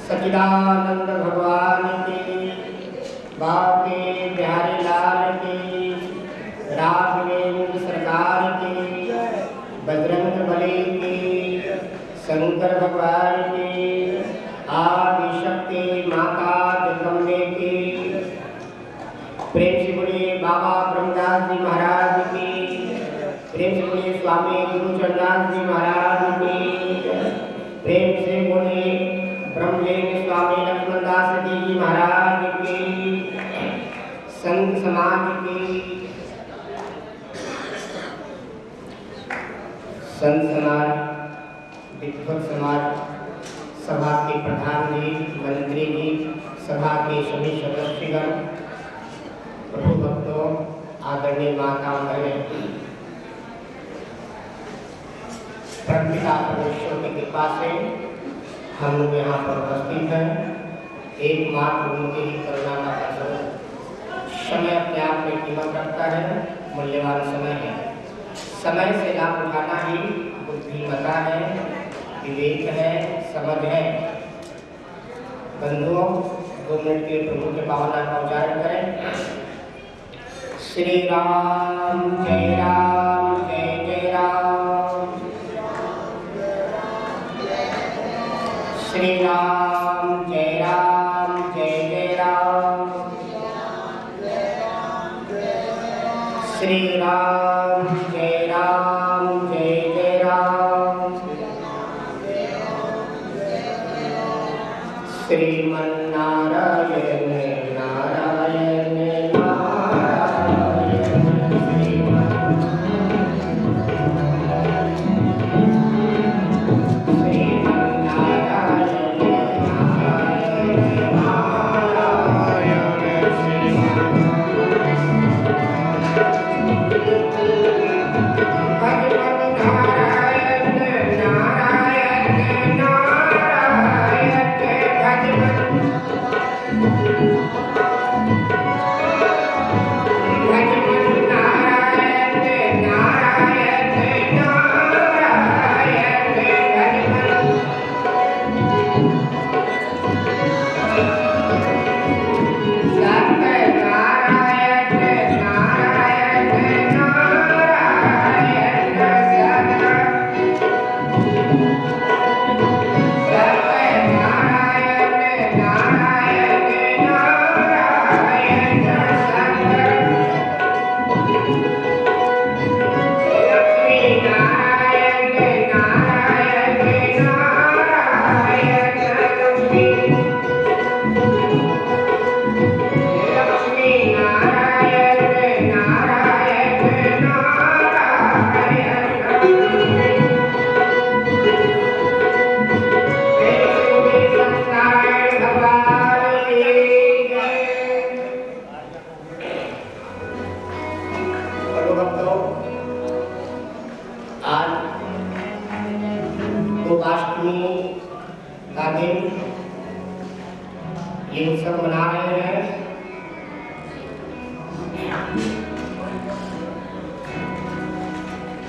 सच्चिदानंद भगवान की, बाप के बिहारी लाल की, राघवेंद्र सरकार की, बजरंग बली की, शंकर भगवान की, आदि शक्ति माता जगदम्बे की, प्रेम से बोलिए बाबा ब्रह्मदास जी महाराज की, प्रेम से बोलिए स्वामी गुरु चरणदास जी महाराज की, प्रेम से बोलिए ब्रह्मलीन स्वामी लक्ष्मणदास जी महाराज की, संत समाज की, संत समाज, विद्वत समाज, सभा के प्रधान जी, मंत्री जी, सभा के सभी सदस्यगण, प्रभु भक्तों, आदरणीय माता बहन, प्रकृति परमेश्वर की कृपा से हम लोग यहाँ पर उपस्थित हैं। एकमात्र उनकी ही करुणा का प्रसंग। समय अपने आप में कीमत रखता है, मूल्यवान समय है। समय से लाभ उठाना ही बुद्धिमता है, विवेक है, समझ है। बंधुओं, 2 मिनट के प्रभु के पावन नाम का उच्चारण करें। श्री राम जय राम जय जय राम, श्री राम जय राम जय जय राम, श्री राम जय राम जय जय राम, श्रीमन्नारायण नारायण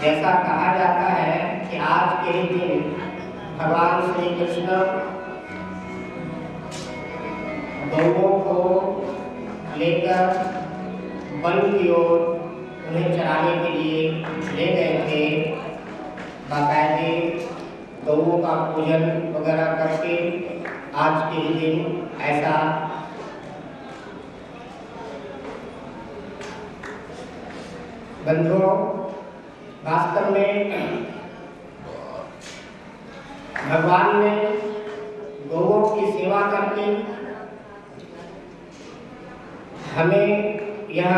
ऐसा कहा जाता है कि आज के ही दिन भगवान श्री कृष्ण गौओं को लेकर वन की ओर उन्हें चराने के लिए ले गए थे। बाकायदे गौओं का पूजन वगैरह करके आज के ही दिन ऐसा बंधुओं, वास्तव में भगवान ने गौओं की सेवा करके हमें यह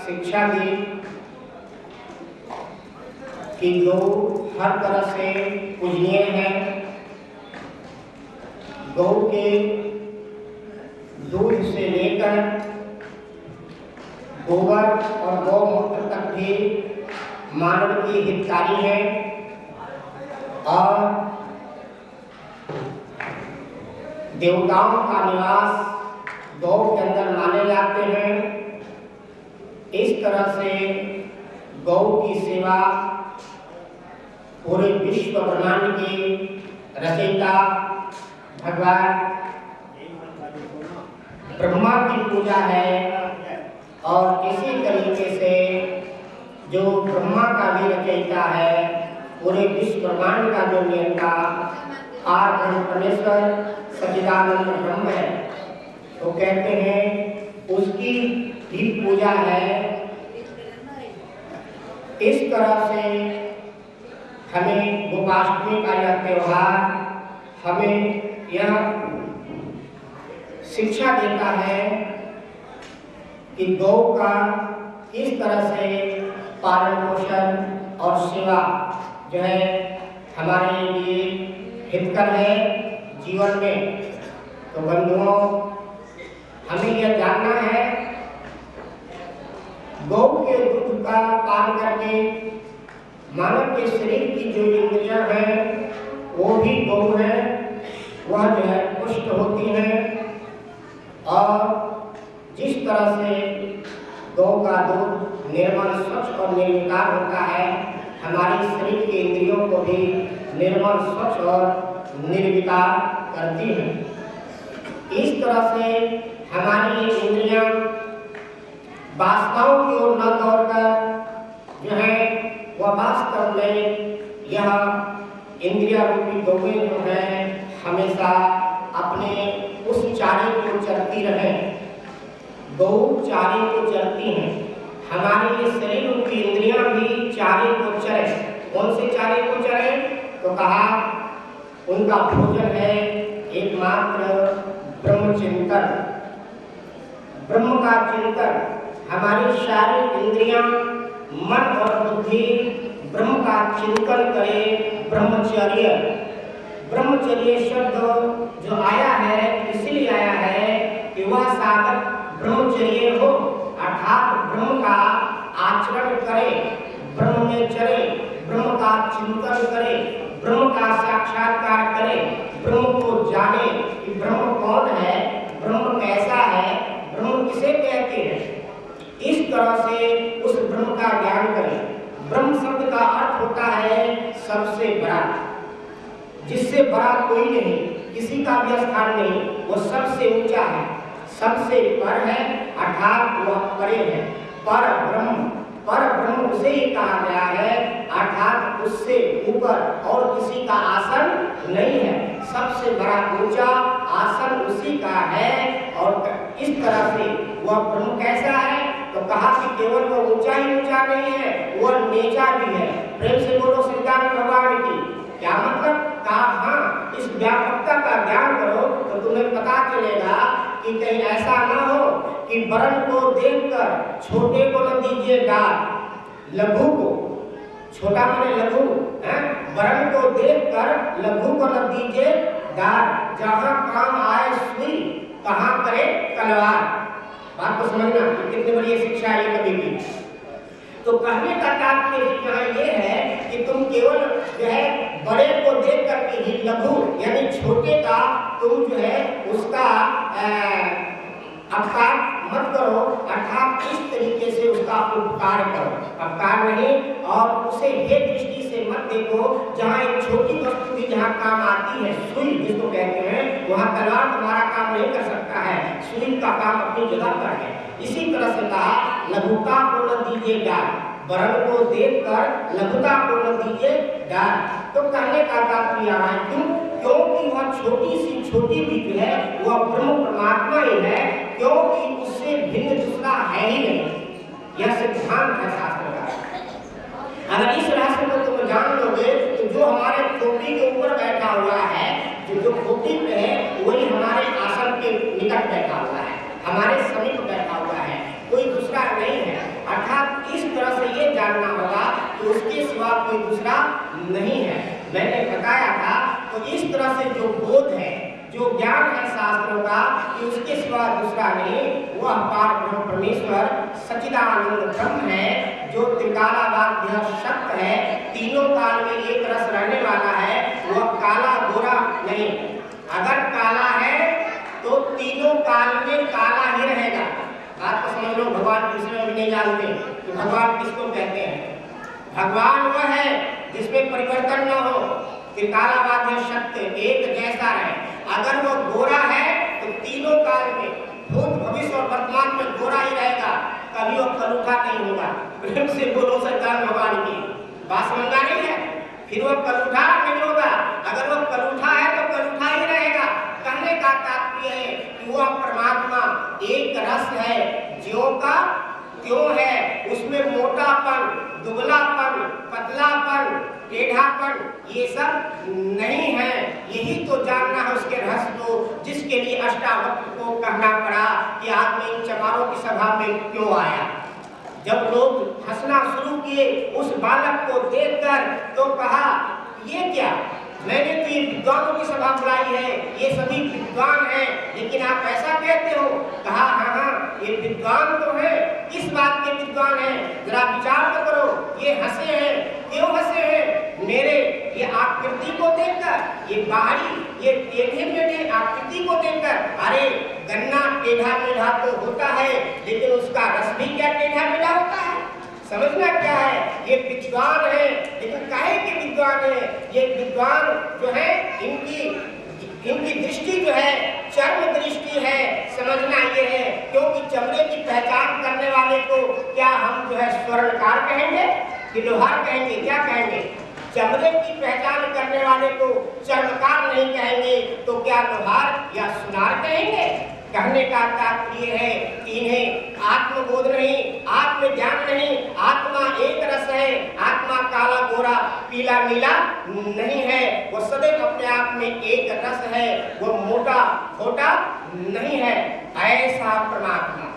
शिक्षा दी कि गौ हर तरह से पूजनीय है। गौ के दूध से लेकर गोबर और गौमूत्र तक भी मानव की हितकारी है और देवताओं का निवास गौ के अंदर माने जाते हैं। इस तरह से गौ की सेवा पूरे विश्व ब्रह्मांड की रचयिता भगवान ब्रह्मा की पूजा है और इसी तरीके से जो ब्रह्मा का भी रचयिता है, पूरे विश्व ब्रह्मांड का जो नियंता आद्य परमेश्वर सच्चिदानंद ब्रह्म है, तो कहते हैं उसकी भी पूजा है। इस तरह से हमें गोपाष्टमी का यह त्योहार हमें यह शिक्षा देता है कि गौ का किस तरह से पालन पोषण और सेवा जो है हमारे लिए हितकर है जीवन में। तो बंधुओं, हमें यह जानना है गौ के दूध का पान करके मानव के शरीर की जो इंद्रियां हैं वो भी गौ है, वह जो है पुष्ट होती है। और जिस तरह से गौ का दूध निर्मल स्वच्छ और निर्विकार होता है, हमारे शरीर के इंद्रियों को भी निर्मल स्वच्छ और निर्विकार करती है। इस तरह से हमारी ये इंद्रियां वासनाओं की ओर न दौड़कर जो है वह वास्तव में यह इंद्रिया रूपी गौएं जो है हमेशा अपने उस चारे को चरती रहे। गौ चारे को चरती हैं, हमारे ये शरीर रूपी इंद्रियां भी चारे को चरे। कौन से चारे को चरे? तो कहा उनका भोजन है एकमात्र ब्रह्म चिंतन, ब्रह्म का चिंतन। हमारी शारीरिक इंद्रियां, मन और बुद्धि ब्रह्म का चिंतन करे, ब्रह्मचर्य। ब्रह्मचर्य शब्द जो आया है इसलिए आया है कि वह साधक ब्रह्मचर्य हो, अर्थात ब्रह्म का आचरण करे, ब्रह्म में चले, ब्रह्म का चिंतन करे, ब्रह्म का साक्षात्कार करे, ब्रह्म को जाने कि ब्रह्म कौन है, ब्रह्म कैसा है, ब्रह्म किसे कहते हैं। इस तरह से उस ब्रह्म का ज्ञान करें। ब्रह्म शब्द का अर्थ होता है सबसे बड़ा, जिससे बड़ा कोई नहीं, किसी का भी स्थान नहीं, वो सबसे ऊंचा है, सबसे पर है, अर्थात वह परे है। पर ब्रह्म उसे ही कहा गया है, अर्थात उससे ऊपर और किसी का आसन नहीं है। सबसे बड़ा ऊंचा आसन उसी का है। और इस तरह से वह ब्रह्म कैसा है? तो कहा कि केवल वह ऊंचा ही ऊंचा नहीं है, वह नीचा भी है। प्रेम से बोलो श्रीदान भगवान की। क्या मतलब? कहा हाँ, इस व्यापकता का ज्ञान करो तो तुम्हें पता चलेगा कि कहीं ऐसा ना हो कि वरण को देखकर छोटे को न दीजिए डाल, लघु को, छोटा माने लघु, वरण को देखकर लघु को न दीजिए डाल। जहां काम आए सुई, कहां करे तलवार। बात को समझना कि कितनी बड़ी शिक्षा है कभी भी। तो कहने का तात्पर्य यहाँ ये है कि तुम केवल जो है बड़े को देख करके ही लघु यानी छोटे का तुम जो है उसका अपकार मत करो, अर्थात इस तरीके से उसका उपकार करो, अपकार नहीं। और उसे ये दृष्टि से मत देखो जहाँ एक छोटी वस्तु भी जहाँ काम आती है, सुई जिसको कहते हैं, वहाँ तलवार तुम्हारा काम नहीं कर सकता है, सुई का काम अपनी जगह पर है। इसी तरह से कहा लघुता को न दीजिए डाल, वरण को देखकर लघुता को न दीजिए डाल। तो कहने का तात्पर्य है क्योंकि वह छोटी सी छोटी भी जो है वह ब्रह्म परमात्मा ही है, क्योंकि उससे भिन्न दूसरा है ही नहीं। यह सिद्धांत है शास्त्र का। अगर इस रहस्य को तुम जान लोगे तो जो हमारे खोपड़ी के ऊपर बैठा हुआ है, जो खोपड़ी पे है, वही हमारे आसन के निकट बैठा हुआ है, हमारे समीप बैठा हुआ है, कोई दूसरा नहीं है। अर्थात इस तरह से ये जानना होगा कि उसके सिवा कोई दूसरा नहीं है। मैंने बताया था तो इस तरह से जो बोध है, जो ज्ञान है शास्त्रों का कि उसके सिवा दूसरा नहीं, वह पार ब्रह्म परमेश्वर सच्चिदानंद ब्रह्म है, जो त्रिकालाबाध्य सत्य है, तीनों काल में एक रस रहने वाला है। वह काला गोरा नहीं, अगर काला है तो तीनों काल में काला ही रहेगा। बात को समझ लो, भगवान कृष्ण में भी नहीं जानते तो भगवान किसको कहते हैं? भगवान वह है जिसमें परिवर्तन न हो, त्रिकालाबाध्य सत्य एक जैसा रहे। अगर वो गोरा है तो तीनों काल में भूत भविष्य और वर्तमान में गोरा ही रहेगा, कभी वो कलूठा नहीं होगा। प्रेम से बोलो सच्चिदानंद भगवान की बात समझना नहीं है, फिर वो कलूठा नहीं होगा। अगर वो कलूठा है तो कलूठा ही रहेगा। कहने का तात्पर्य है कि वह परमात्मा एक रस है, ज्यों का त्यों है, उसमें मोटापन, दुबलापन, पतलापन, टेढ़ापन ये सब नहीं है। यही तो जानना है उसके रहस्य को, जिसके लिए अष्टावक्र को कहना पड़ा कि आदमी इन चमारों की सभा में क्यों आया। जब लोग हंसना शुरू किए उस बालक को देखकर तो कहा ये क्या, मैंने तो ये विद्वानों की सभा बुलाई है, ये सभी विद्वान हैं, लेकिन आप ऐसा कहते हो। कहा हाँ, ये विद्वान तो है, किस बात के विद्वान हैं, जरा विचार तो करो। ये हंसे हैं, क्यों हंसे हैं? मेरे ये आकृति को देखकर, ये बाहरी ये टेढ़े मेढ़े आकृति को देखकर। अरे गन्ना टेढ़ा मेढ़ा तो होता है, लेकिन उसका रस भी क्या टेढ़ा मेढ़ा होता है? समझना क्या है, ये विद्वान है, लेकिन काहे के विद्वान है? ये विद्वान जो है इनकी दृष्टि जो है चर्म दृष्टि है। समझना ये है, क्योंकि चमड़े की पहचान करने वाले को क्या हम जो है स्वर्णकार कहेंगे कि लोहार कहेंगे? क्या कहेंगे? चमड़े की पहचान करने वाले को चर्मकार नहीं कहेंगे तो क्या लोहार या सुनार कहेंगे? कहने का तात्पर्य है कि इन्हें आत्मबोध नहीं, आत्मज्ञान नहीं, आत्मा एक रस है, आत्मा काला गोरा पीला नीला नहीं है, वो सदैव अपने आप में एक रस है, वो मोटा छोटा नहीं है। ऐसा परमात्मा,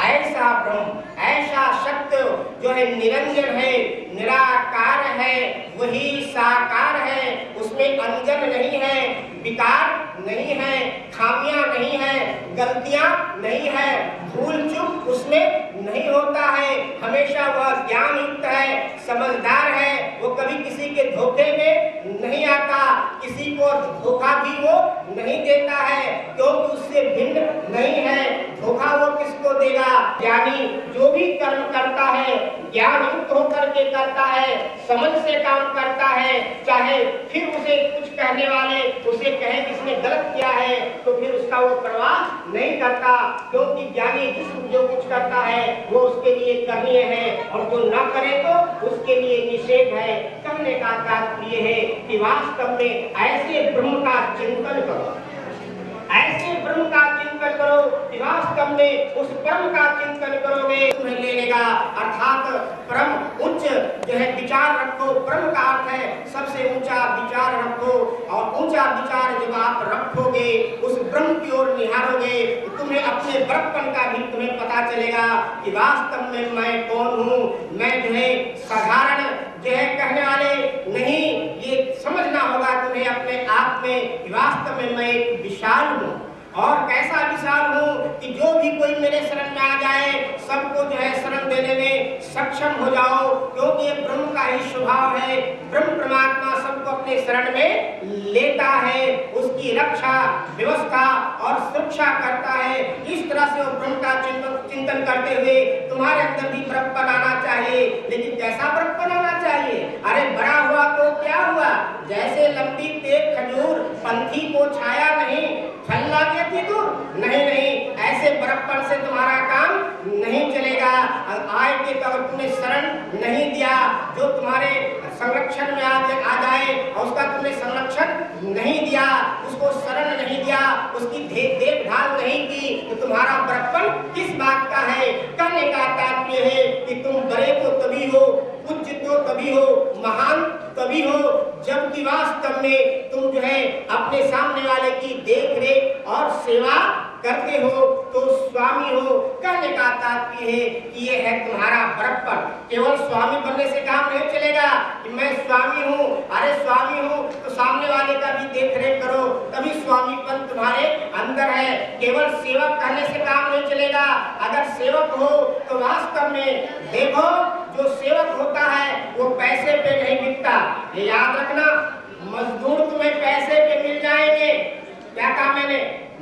ऐसा ब्रह्म, ऐसा सत्य जो है निरंजन है, निराकार है, वही साकार है, उसमें अंजन नहीं है, विकार नहीं है, खामियां नहीं है, गलतियां नहीं है, भूल चूक उसमें नहीं होता है। हमेशा वह ज्ञान युक्त है, समझदार है, वो कभी किसी के धोखे में नहीं आता, किसी को धोखा भी वो नहीं देता है, क्योंकि उससे भिन्न नहीं है। धोखा वो किसको देगा? ज्ञानी जो भी कर्म करता है ज्ञान युक्त होकर के करता है, समझ से काम करता है, चाहे फिर उसे कुछ कहने वाले उसे कहे किसने गलत किया है तो फिर उसका वो परवाह नहीं करता, क्योंकि ज्ञानी जो कुछ करता है वो उसके लिए करनीय है और जो न करे तो उसके लिए निषेध है। कहने का तात्पर्य है कि वास्तव में ऐसे ब्रह्म का चिंतन करो, ऐसे ब्रह्म का चिंतन करो, वास्तव में उस परम का चिंतन करोगे तुम्हें ले लेगा। अर्थात परम उच्च जो है विचार रखो, परम का अर्थ है सबसे ऊंचा विचार रखो, और ऊंचा विचार जब आप रखोगे उस ब्रह्म की ओर निहारोगे तो तुम्हें अपने बड़प्पन का भी तुम्हें पता चलेगा कि वास्तव में मैं कौन हूँ। मैं जो है साधारण जो है कहने वाले नहीं, ये समझना होगा तुम्हें अपने आप में वास्तव में मैं एक विशाल हूँ। और कैसा विशाल हूँ कि जो भी कोई मेरे शरण में आ जाए सबको जो है शरण देने में सक्षम हो जाओ, क्योंकि ये ब्रह्म का ही स्वभाव है। ब्रह्म परमात्मा सबको अपने शरण में लेता है, उसकी रक्षा व्यवस्था और सुरक्षा करता है। इस तरह से वो ब्रह्म का चिंतन करते हुए तुम्हारे अंदर भी बड़प्पन आना चाहिए। लेकिन कैसा बड़प्पन आना चाहिए? अरे बड़ा हुआ तो क्या हुआ, जैसे लंबी तेज खजूर पंथी को छाया नहीं, फल लागे थी दूर नहीं, ऐसे बड़प्पन से तुम्हारा काम नहीं चलेगा। आए के अगर तुमने शरण नहीं दिया, जो तुम्हारे संरक्षण में आ जाए और उसका तुमने संरक्षण नहीं दिया, उसको शरण नहीं दिया, उसकी देखभाल नहीं की, तो तुम्हारा बड़प्पन किस बात का है? कहने का तात्पर्य है कि तुम बड़े तो तभी हो, पूज्य तो तभी हो, महान तभी हो जबकि वास्तव में तुम जो है अपने सामने वाले की देख रेख और सेवा करते हो तो स्वामी हो। कहने का तात्पर्य है कि ये है तुम्हारा बड़प्पन। केवल स्वामी बनने से काम नहीं चलेगा कि मैं स्वामी हूँ, अरे स्वामी हूँ तो सामने वाले का भी देख रेख करो, तभी स्वामीपन तुम्हारे अंदर है। केवल सेवक कहने से काम नहीं चलेगा। अगर सेवक हो तो वास्तव में देखो, जो सेवक होता है वो पैसे पे नहीं बिकता। ये याद रखना, मजदूर तुम्हें पैसे पे मिल जाएंगे। क्या कहा मैंने?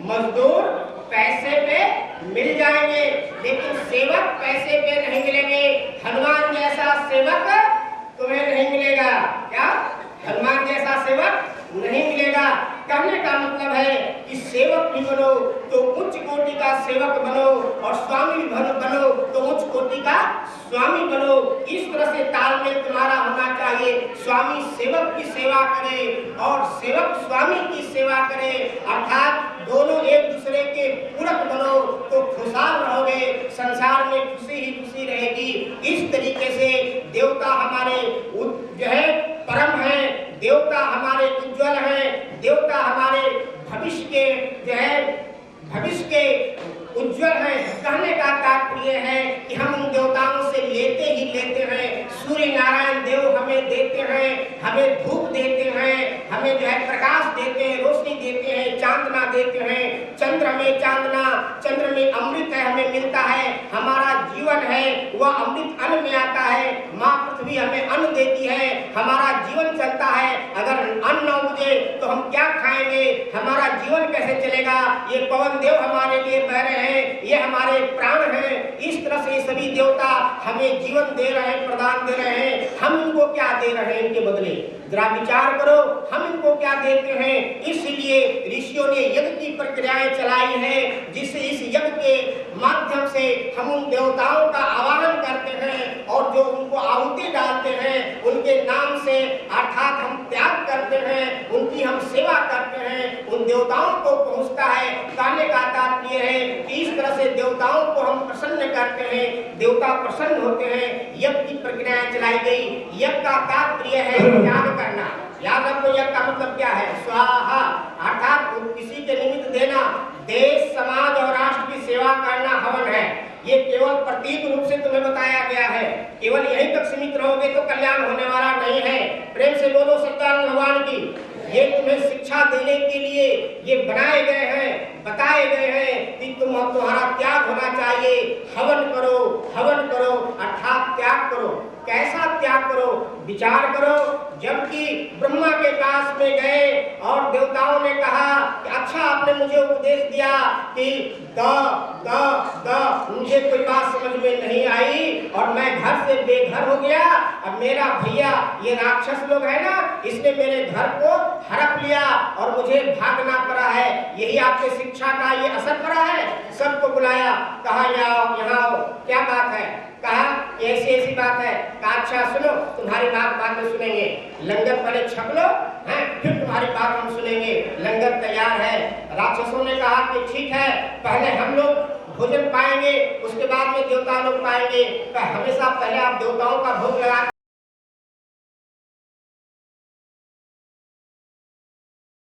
मजदूर पैसे पे मिल जाएंगे, लेकिन सेवक पैसे पे नहीं मिलेंगे। हनुमान जैसा सेवक तुम्हें नहीं मिलेगा। क्या? हनुमान जैसा सेवक नहीं मिलेगा। कहने का मतलब है कि सेवक भी बनो तो उच्च कोटि का सेवक बनो, और स्वामी भी बनो तो उच्च कोटि का स्वामी बनो। इस तरह से तालमेल तुम्हारा होना चाहिए। स्वामी सेवक की सेवा करे और सेवक स्वामी की सेवा करे, अर्थात दोनों एक दूसरे के पूरक बनो तो खुशहाल रहोगे, संसार में खुशी ही खुशी रहेगी। इस तरीके से देवता हमारे जो है परम है, देवता हमारे उज्जवल हैं, देवता हमारे भविष्य के जो है भविष्य के उज्जवल हैं। कहने का तात्पर्य है कि हम उन देवताओं से लेते ही लेते हैं। सूर्य नारायण देव हमें देते हैं, हमें धूप देते हैं, हमें जो है प्रकाश देते हैं, रोशनी देते हैं, चांदना देते हैं। चंद्र हमें चांदना, चंद्र में अमृत है हमें मिलता है। हमारा जीवन है वह अमृत अन्न में आता है। माँ पृथ्वी हमें अन्न देती है, हमारा जीवन चलता है। अगर अन्न न मुझे तो हम क्या खाएंगे? हमारा जीवन कैसे चलेगा? ये पवन देव हमारे लिए बह रहे हैं, ये हमारे प्राण हैं। इस तरह से सभी देवता हमें जीवन दे रहे हैं, प्रदान दे रहे हैं। हम इनको क्या दे रहे हैं इनके बदले? जरा विचार करो, हम इनको क्या देते हैं? इसलिए ऋषियों ने यज्ञ की प्रक्रियाएं चलाई है, जिससे इस यज्ञ के माध्यम से हम उन देवताओं का आवाहन करते हैं और जो उनको आहुति डालते हैं उनके नाम से, अर्थात हम त्याग करते हैं, उनकी हम सेवा करते हैं, उन देवताओं को पहुंचता है। कहने का तात्पर्य है कि इस तरह से देवताओं को हम प्रसन्न करते हैं, देवता प्रसन्न होते हैं। यज्ञ की प्रक्रियाएं चलाई गई। यज्ञ का तात्पर्य है त्याग करना। याद रखो, यज्ञ का मतलब क्या है? स्वाहा, अर्थात किसी के निमित्त देना। देश समाज और राष्ट्र की सेवा करना हवन है। ये केवल प्रतीक रूप से तुम्हें बताया गया है। केवल यहीं तक सीमित रहोगे तो कल्याण होने वाला नहीं है। प्रेम से बोलो सत्यानंद भगवान की। ये तुम्हें शिक्षा देने के लिए ये बनाए गए हैं, बताए गए हैं कि तुम्हारा त्याग होना चाहिए। हवन करो, हवन करो, अर्थात त्याग करो। कैसा त्याग करो? विचार करो। जबकि ब्रह्मा के पास में गए और देवताओं ने कहा कि अच्छा आपने मुझे उपदेश दिया कि द द द, मुझे कोई बात समझ में नहीं आई और मैं घर से बेघर हो गया। अब मेरा भैया ये राक्षस लोग है ना, इसने मेरे घर को हड़प लिया और मुझे भागना पड़ा है। यही आपके शिक्षा का ये असर पड़ा है। सबको बुलाया, कहा यहाँ आओ, क्या बात है? कहा ऐसी ऐसी बात है। कहा अच्छा सुनो, तुम्हारी बात बाद में सुनेंगे, लंगर पहले छक लो, हैं, फिर तुम्हारी बात हम सुनेंगे। लंगर तैयार है। राक्षसों ने कहा कि ठीक है, पहले हम लोग भोजन पाएंगे, उसके बाद में देवता लोग पाएंगे। हमेशा पहले आप देवताओं का भोग लगा